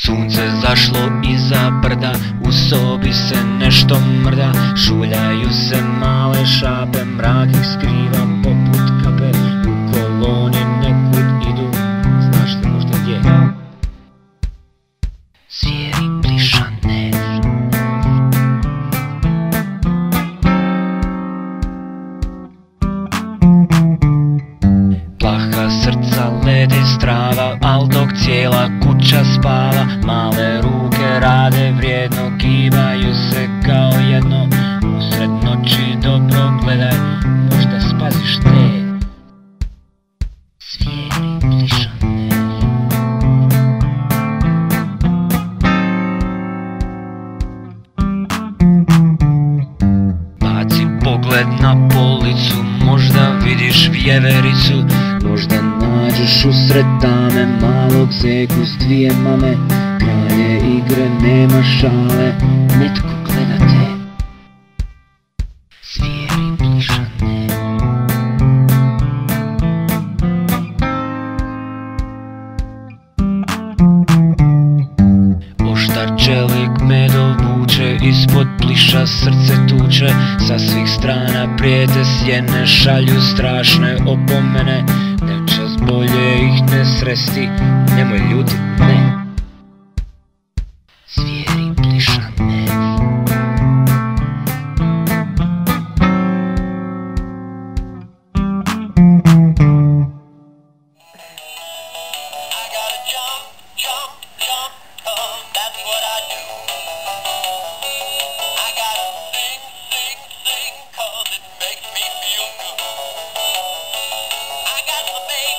Sunce zašlo iza brda, u sobi se nešto mrda. Šuljaju se male šape, mrak ih skriva poput kape. U koloni nekud idu, znaš li možda gdje? Zvijeri plišane. Plaha srca lede strava, al dok cijela kuća spava. Male ruke rade vrijedno, kivaju se kao jedno. Usred noći dobro gledaj, možda spaziš te zvijeri plišane. Baci pogled na policu, možda vidiš vjevericu. Možda nađeš usred dame malog zeku s dvije mame. Kralje igre, nema šale, netko gleda te zvijeri plišane. Oštar čelik medov vuče, ispod pliša srce tuče. Sa svih strana prijete sjene, šalju strašne opomene. Nečas bolje ih ne sresti, nemoj ljutit, ne. Zvijeri plišane. Cause it makes me feel good. I got to make